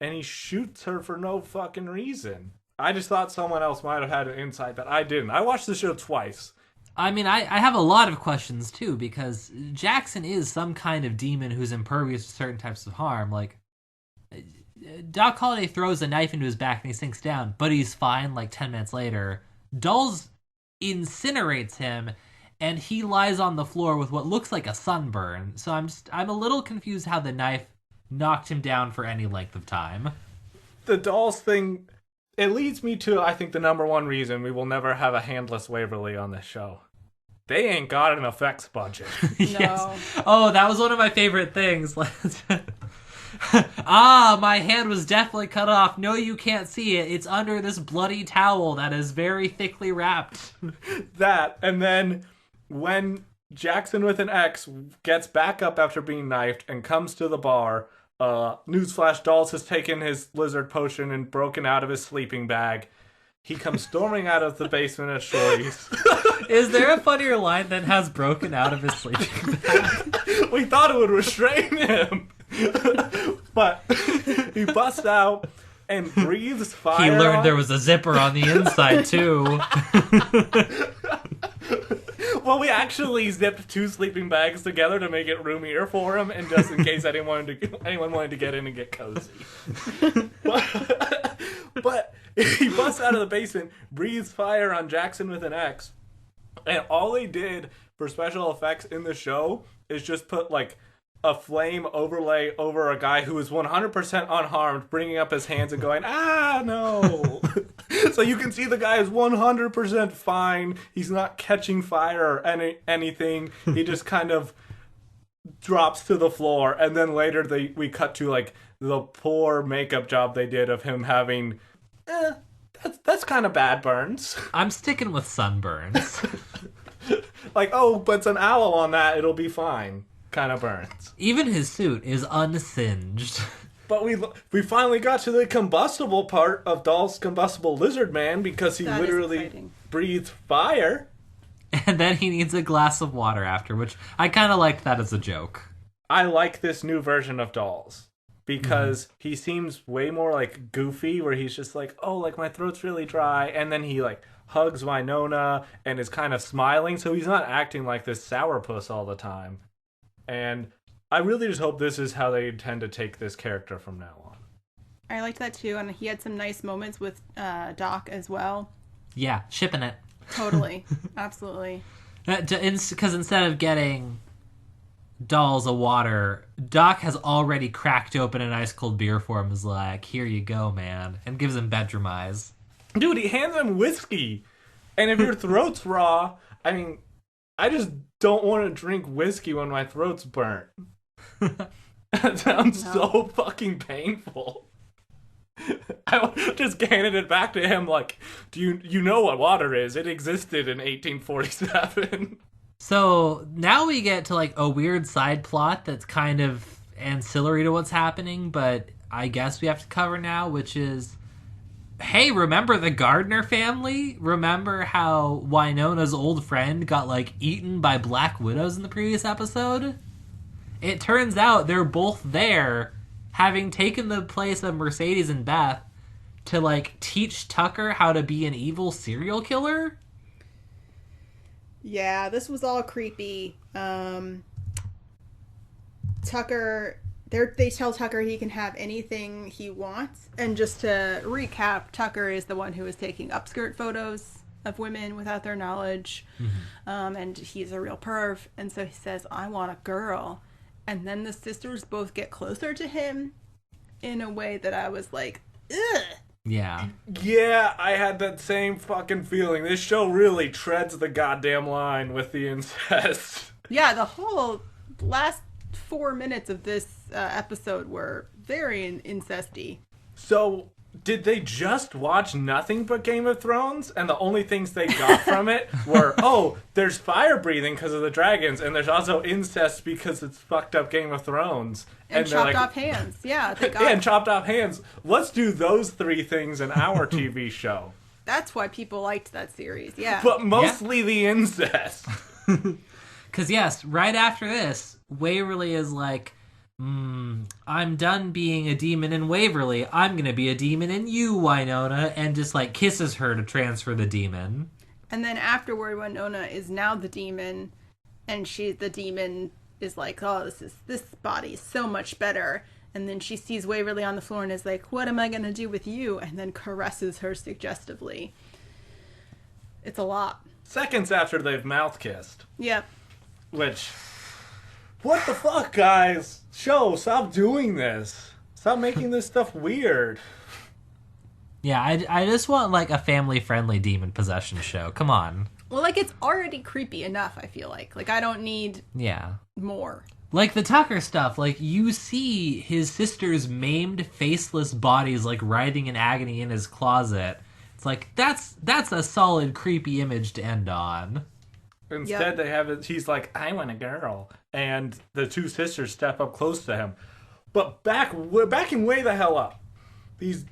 and he shoots her for no fucking reason. I just thought someone else might have had an insight, but I didn't. I watched the show twice. I mean, I have a lot of questions, too, because Jackson is some kind of demon who's impervious to certain types of harm. Like, Doc Holliday throws a knife into his back and he sinks down, but he's fine like 10 minutes later. Dulles incinerates him, and he lies on the floor with what looks like a sunburn. So I'm a little confused how the knife knocked him down for any length of time. The Dulles thing... It leads me to, I think, the number one reason we will never have a handless Waverly on this show. They ain't got an effects budget. Yes. Oh, that was one of my favorite things. My hand was definitely cut off. No, you can't see it. It's under this bloody towel that is very thickly wrapped. That, and then when Jackson with an X gets back up after being knifed and comes to the bar... newsflash, Dulles has taken his lizard potion and broken out of his sleeping bag. He comes storming out of the basement of Shorty's. Is there a funnier line than has broken out of his sleeping bag? We thought it would restrain him. But he busts out and breathes fire. He learned there was a zipper on the inside, too. Well, we actually zipped 2 sleeping bags together to make it roomier for him, and just in case anyone wanted to get in and get cozy. But he busts out of the basement, breathes fire on Jackson with an X, and all they did for special effects in the show is just put like a flame overlay over a guy who is 100% unharmed, bringing up his hands and going, ah, no. So you can see the guy is 100% fine. He's not catching fire or anything. He just kind of drops to the floor. And then later we cut to like the poor makeup job they did of him having, that's kind of bad burns. I'm sticking with sunburns. Like, oh, but it's an aloe on that. It'll be fine. Kind of burns. Even his suit is unsinged. But we finally got to the combustible part of Dulles' combustible lizard man because he literally breathed fire. And then he needs a glass of water after, which I kind of liked that as a joke. I like this new version of Dulles because he seems way more like goofy, where he's just like, oh, like my throat's really dry, and then he like hugs Wynonna and is kind of smiling, so he's not acting like this sourpuss all the time. And I really just hope this is how they intend to take this character from now on. I liked that too, and he had some nice moments with Doc as well. Yeah, shipping it. Totally. Absolutely. Because instead of getting Dulles a water, Doc has already cracked open an ice cold beer for him, is like, here you go, man, and gives him bedroom eyes. Dude, he hands him whiskey. And if your throat's raw, I mean, I just don't want to drink whiskey when my throat's burnt. That sounds so fucking painful. I just handed it back to him like, do you know what water is? It existed in 1847. So now we get to like a weird side plot that's kind of ancillary to what's happening, but I guess we have to cover now, which is, hey, remember the Gardner family? Remember how Wynonna's old friend got like eaten by black widows in the previous episode? It turns out they're both there, having taken the place of Mercedes and Beth to like teach Tucker how to be an evil serial killer. Yeah, this was all creepy. Tucker, they tell Tucker he can have anything he wants. And just to recap, Tucker is the one who is taking upskirt photos of women without their knowledge. Mm-hmm. And he's a real perv. And so he says, I want a girl. And then the sisters both get closer to him in a way that I was like, ugh. Yeah. Yeah, I had that same fucking feeling. This show really treads the goddamn line with the incest. Yeah, the whole last 4 minutes of this episode were very incesty. So, did they just watch nothing but Game of Thrones? And the only things they got from it were, oh, there's fire breathing because of the dragons, and there's also incest because it's fucked up Game of Thrones. And chopped off hands. Yeah, they got... Yeah, and chopped off hands. Let's do those three things in our TV show. That's why people liked that series, yeah. But mostly the incest. Because, yes, right after this, Waverly is like, I'm done being a demon in Waverly. I'm going to be a demon in you, Wynonna. And just, like, kisses her to transfer the demon. And then afterward, Wynonna is now the demon. And the demon is like, oh, this body is so much better. And then she sees Waverly on the floor and is like, what am I going to do with you? And then caresses her suggestively. It's a lot. Seconds after they've mouth kissed. Yep. Which, what the fuck, guys? Show, stop doing this. Stop making this stuff weird. Yeah, I just want, like, a family-friendly demon possession show. Come on. Well, like, it's already creepy enough, I feel like. Like, I don't need more. Like, the Tucker stuff, like, you see his sister's maimed, faceless bodies, like, writhing in agony in his closet. It's like, that's a solid, creepy image to end on. Instead, they have it. He's like, I want a girl. And the two sisters step up close to him. But backing way the hell up. These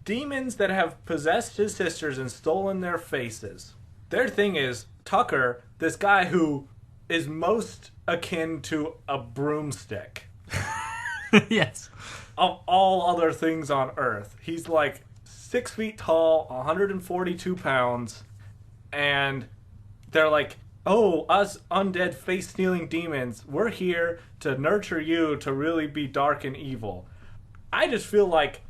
demons that have possessed his sisters and stolen their faces. Their thing is, Tucker, this guy who is most akin to a broomstick. Yes. Of all other things on Earth. He's like 6 feet tall, 142 pounds, and they're like, oh, us undead face-stealing demons, we're here to nurture you to really be dark and evil. I just feel like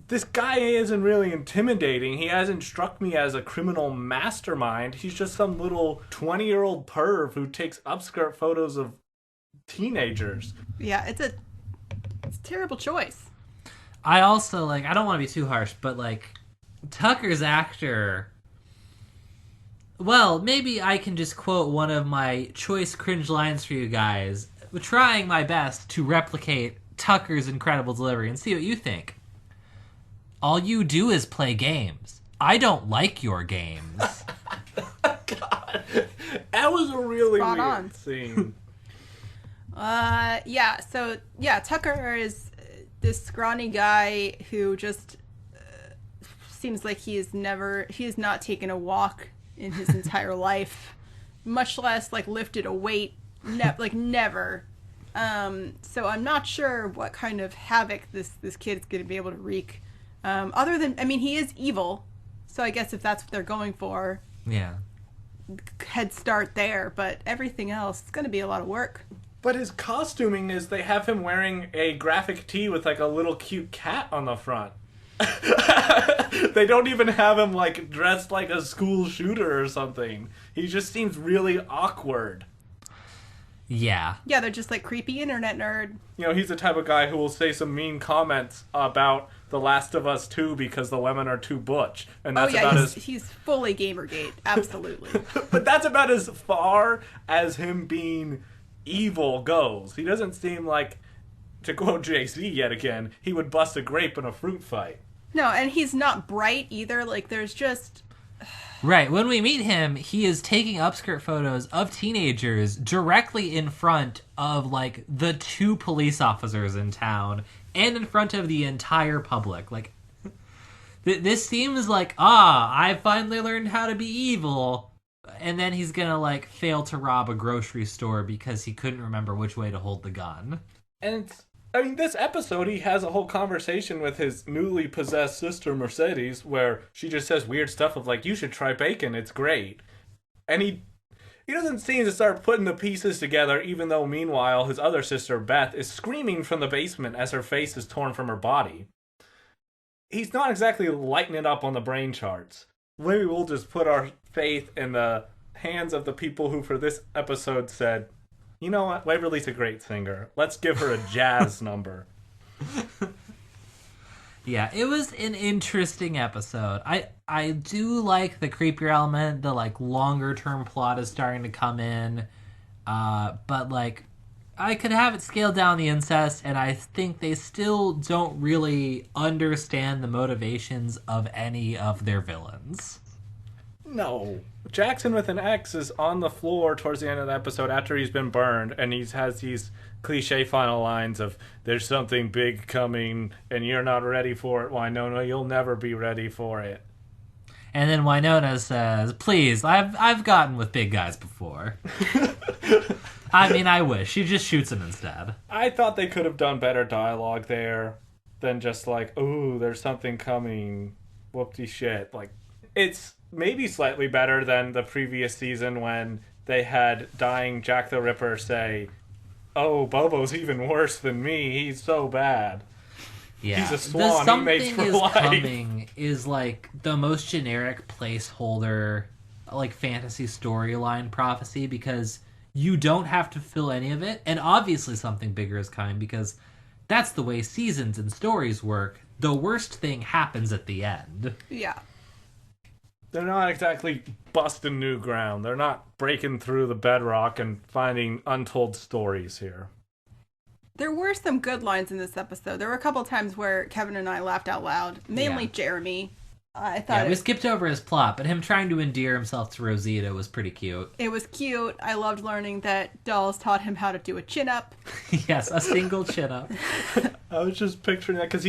this guy isn't really intimidating. He hasn't struck me as a criminal mastermind. He's just some little 20-year-old perv who takes upskirt photos of teenagers. Yeah, it's a terrible choice. I also, like, I don't want to be too harsh, but, like, Tucker's actor... Well, maybe I can just quote one of my choice cringe lines for you guys, trying my best to replicate Tucker's incredible delivery and see what you think. All you do is play games. I don't like your games. God, that was a really Spot weird on. scene. Tucker is this scrawny guy who just seems like he has not taken a walk in his entire life, much less like lifted a weight, never. So I'm not sure what kind of havoc this kid's going to be able to wreak. Other than, I mean, he is evil, so I guess if that's what they're going for, Yeah. head start there. But everything else, it's going to be a lot of work. But his costuming is they have him wearing a graphic tee with like a little cute cat on the front. They don't even have him like dressed like a school shooter or something. He just seems really awkward. Yeah. They're just like creepy internet nerd. You know, he's the type of guy who will say some mean comments about The Last of Us 2 because the women are too butch. And Oh that's yeah, about he's fully Gamergate. Absolutely. But that's about as far as him being evil goes. He doesn't seem like, to quote Jay-Z yet again, he would bust a grape in a fruit fight. No, and he's not bright either. Like, there's just... Right, when we meet him, he is taking upskirt photos of teenagers directly in front of, like, the 2 police officers in town and in front of the entire public. Like, this seems like, I finally learned how to be evil. And then he's gonna, like, fail to rob a grocery store because he couldn't remember which way to hold the gun. And I mean, this episode, he has a whole conversation with his newly possessed sister, Mercedes, where she just says weird stuff of, like, you should try bacon, it's great. And he doesn't seem to start putting the pieces together, even though, meanwhile, his other sister, Beth, is screaming from the basement as her face is torn from her body. He's not exactly lighting it up on the brain charts. Maybe we'll just put our faith in the hands of the people who, for this episode, said, you know what? Waverly's a great singer. Let's give her a jazz number. Yeah, it was an interesting episode. I do like the creepier element. The, like, longer term plot is starting to come in. But, like, I could have it scaled down the incest, and I think they still don't really understand the motivations of any of their villains. No. Jackson with an X is on the floor towards the end of the episode after he's been burned, and he has these cliche final lines of, there's something big coming, and you're not ready for it, Wynonna. You'll never be ready for it. And then Wynonna says, please, I've gotten with big guys before. I mean, I wish. She just shoots him instead. I thought they could have done better dialogue there than just like, ooh, there's something coming. Whoopty shit. Like, it's maybe slightly better than the previous season when they had dying Jack the Ripper say, oh, Bobo's even worse than me. He's so bad. Yeah. He's a swan. He mates for life. Coming is like the most generic placeholder, like fantasy storyline prophecy, because you don't have to fill any of it. And obviously something bigger is coming because that's the way seasons and stories work. The worst thing happens at the end. Yeah. They're not exactly busting new ground. They're not breaking through the bedrock and finding untold stories here. There were some good lines in this episode. There were a couple times where Kevin and I laughed out loud. Mainly Jeremy. I thought we skipped over his plot, but him trying to endear himself to Rosita was pretty cute. It was cute. I loved learning that Dolls taught him how to do a chin-up. Yes, a single chin-up. I was just picturing that because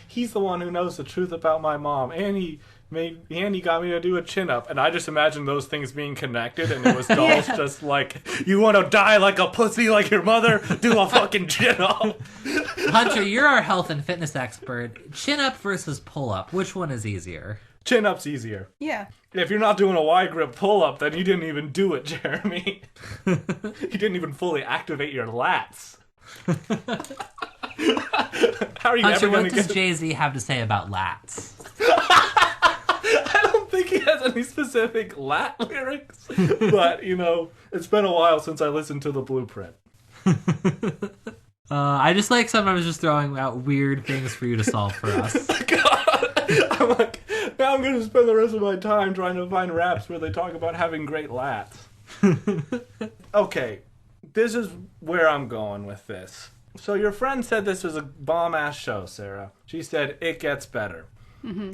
he's the one who knows the truth about my mom, and he got me to do a chin-up, and I just imagined those things being connected, and it was Dolls just like, you want to die like a pussy like your mother? Do a fucking chin-up. Hunter, you're our health and fitness expert. Chin-up versus pull-up, which one is easier? Chin-up's easier. Yeah. If you're not doing a wide grip pull-up, then you didn't even do it, Jeremy. You didn't even fully activate your lats. How are you Hunter, ever going what to does get... Jay-Z have to say about lats? I don't think he has any specific lat lyrics, but, it's been a while since I listened to the Blueprint. I just like sometimes just throwing out weird things for you to solve for us. God, I'm like, now I'm going to spend the rest of my time trying to find raps where they talk about having great lats. Okay, this is where I'm going with this. So your friend said this was a bomb-ass show, Sarah. She said, it gets better. Mm-hmm.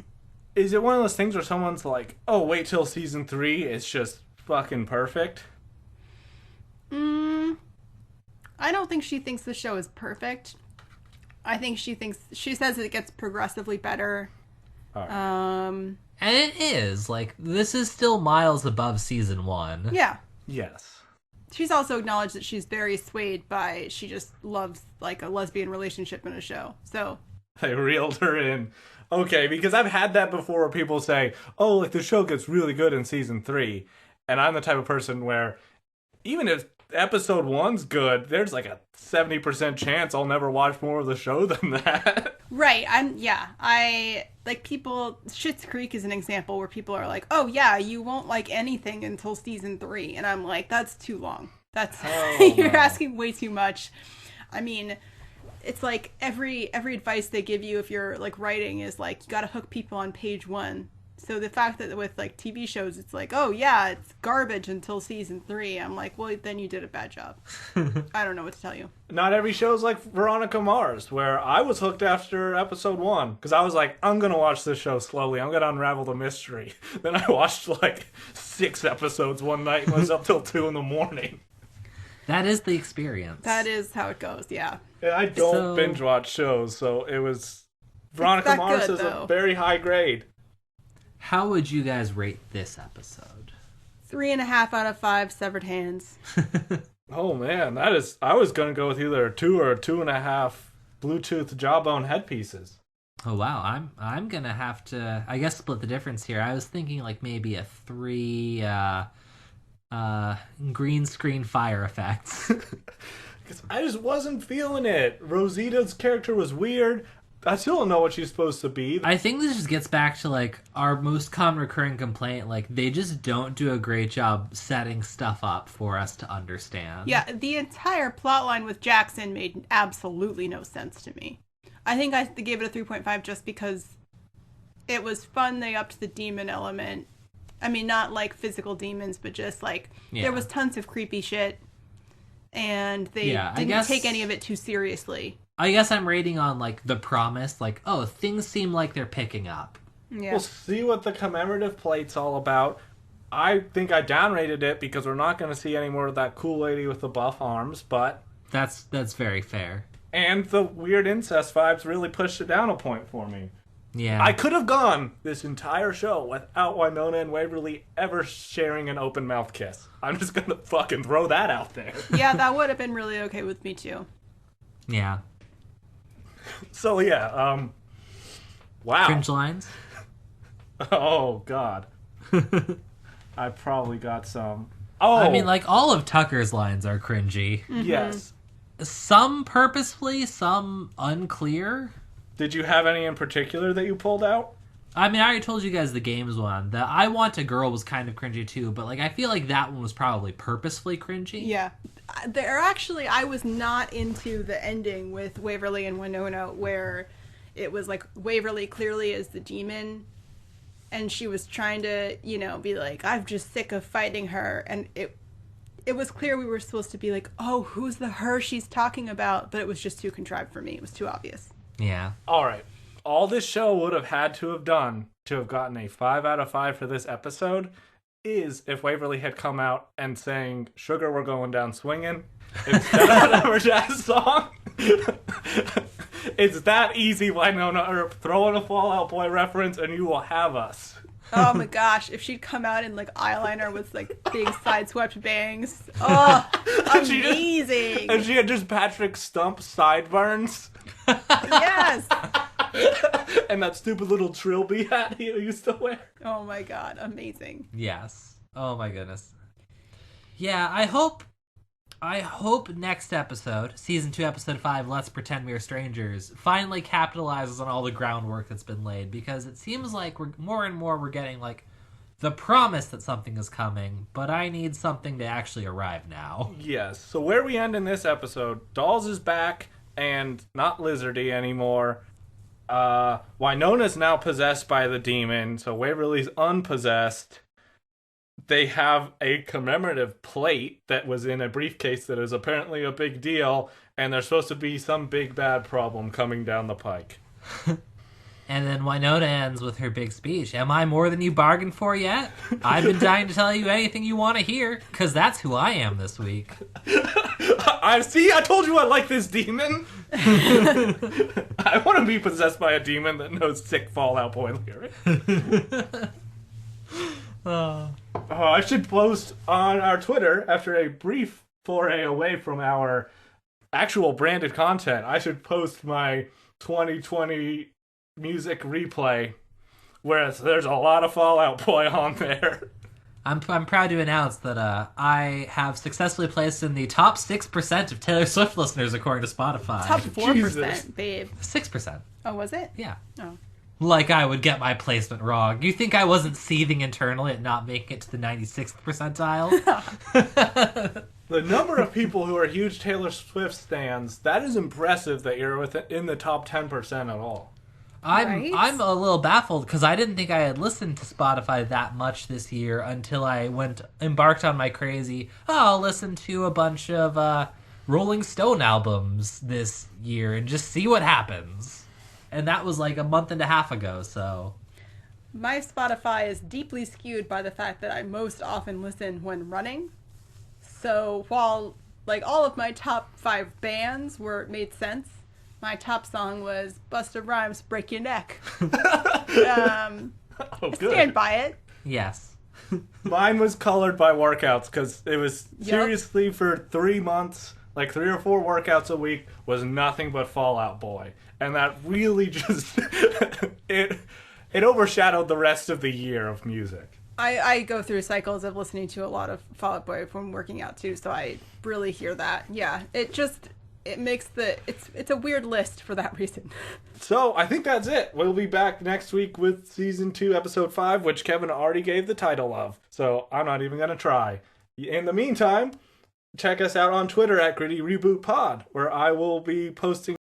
Is it one of those things where someone's like, oh, wait till season 3, it's just fucking perfect? I don't think she thinks the show is perfect. I think she says it gets progressively better. Right. And it is. Like, this is still miles above season 1. Yeah. Yes. She's also acknowledged that she's very swayed by, she just loves, like, a lesbian relationship in a show. So. They reeled her in. Okay, because I've had that before where people say, oh, like, the show gets really good in season 3. And I'm the type of person where, even if episode 1's good, there's like a 70% chance I'll never watch more of the show than that. Right. I like people, Schitt's Creek is an example where people are like, oh yeah, you won't like anything until season 3. And I'm like, that's too long. That's, you're asking way too much. I mean, it's like every advice they give you if you're like writing is like you got to hook people on page 1. So the fact that with like TV shows it's like, oh yeah, it's garbage until season 3, I'm like, well then you did a bad job. I don't know what to tell you. Not every show's like Veronica Mars, where I was hooked after episode 1 because I was like, I'm gonna watch this show slowly. I'm gonna unravel the mystery. Then I watched like 6 episodes one night and was up till 2 in the morning. That is the experience. That is how it goes. Yeah. And I don't binge watch shows, so it was Veronica Mars is a very high grade. How would you guys rate this episode? 3.5 out of 5 severed hands. Oh man, that is. I was gonna go with either a 2 or a 2.5 Bluetooth jawbone headpieces. Oh wow, I'm gonna have to, I guess, split the difference here. I was thinking like maybe a 3 green screen fire effects. I just wasn't feeling it. Rosita's character was weird. I still don't know what she's supposed to be. I think this just gets back to like our most common recurring complaint. Like they just don't do a great job setting stuff up for us to understand. Yeah, the entire plot line with Jackson made absolutely no sense to me. I think I gave it a 3.5 just because it was fun. They upped the demon element. I mean, not like physical demons, but just like there was tons of creepy shit. And they didn't take any of it too seriously. I guess I'm rating on, like, the promise, like, oh, things seem like they're picking up. Yeah. We'll see what the commemorative plate's all about. I think I downrated it because we're not going to see any more of that cool lady with the buff arms, but... That's very fair. And the weird incest vibes really pushed it down a point for me. Yeah. I could have gone this entire show without Wynonna and Waverly ever sharing an open mouth kiss. I'm just going to fucking throw that out there. Yeah, that would have been really okay with me, too. Yeah. So, yeah, wow. Cringe lines? Oh, God. I probably got some. Oh! I mean, like, all of Tucker's lines are cringy. Mm-hmm. Yes. Some purposefully, some unclear. Did you have any in particular that you pulled out? I mean, I already told you guys the games one. The I Want a Girl was kind of cringy, too, but, like, I feel like that one was probably purposefully cringy. Yeah. I was not into the ending with Waverly and Wynonna where it was like Waverly clearly is the demon and she was trying to, be like, I'm just sick of fighting her. And it was clear we were supposed to be like, oh, who's the her she's talking about? But it was just too contrived for me. It was too obvious. Yeah. All right. All this show would have had to have done to have gotten a 5 out of 5 for this episode is if Waverly had come out and sang Sugar We're Going Down Swinging instead of whatever jazz song. It's that easy, Wynonna Earp. Throw in a Fall Out Boy reference and you will have us. Oh my gosh, if she'd come out in like eyeliner with like big side-swept bangs. Oh, amazing. And she had just Patrick Stump sideburns. Yes. And that stupid little trilby hat he used to wear. Oh my god, amazing. Yes. Oh my goodness. Yeah, I hope next episode, season 2, episode 5, Let's Pretend We're Strangers, finally capitalizes on all the groundwork that's been laid, because it seems like we're more and more we're getting like the promise that something is coming, but I need something to actually arrive now. Yes. So where we end in this episode, Dolls is back and not lizardy anymore. Wynonna's now possessed by the demon, so Waverly's unpossessed. They have a commemorative plate that was in a briefcase that is apparently a big deal, and there's supposed to be some big bad problem coming down the pike. And then Wynonna ends with her big speech. Am I more than you bargained for yet? I've been dying to tell you anything you want to hear, because that's who I am this week. I told you I like this demon. I want to be possessed by a demon that knows sick Fallout Boy lyrics. I should post on our Twitter after a brief foray away from our actual branded content. I should post my 2020 music replay, where there's a lot of Fallout Boy on there. I'm proud to announce that I have successfully placed in the top 6% of Taylor Swift listeners according to Spotify. Top 4%, Jesus. babe. 6%. Oh, was it? Yeah. Oh. Like I would get my placement wrong. You think I wasn't seething internally at not making it to the 96th percentile? The number of people who are huge Taylor Swift stans, that is impressive that you're in the top 10% at all. Right? I'm a little baffled because I didn't think I had listened to Spotify that much this year until I embarked on my crazy, I'll listen to a bunch of Rolling Stone albums this year and just see what happens. And that was like a month and a half ago, so... My Spotify is deeply skewed by the fact that I most often listen when running. So while like all of my top 5 bands made sense, my top song was Busta Rhymes' "Break Your Neck." I stand by it. Yes. Mine was colored by workouts because it was seriously for 3 months, like 3 or 4 workouts a week, was nothing but Fall Out Boy. And that really just, it overshadowed the rest of the year of music. I go through cycles of listening to a lot of Fall Out Boy when working out too, so I really hear that. Yeah, it makes it's a weird list for that reason. So I think that's it. We'll be back next week with season 2, episode 5, which Kevin already gave the title of. So I'm not even gonna try. In the meantime, check us out on Twitter at Gritty Reboot Pod, where I will be posting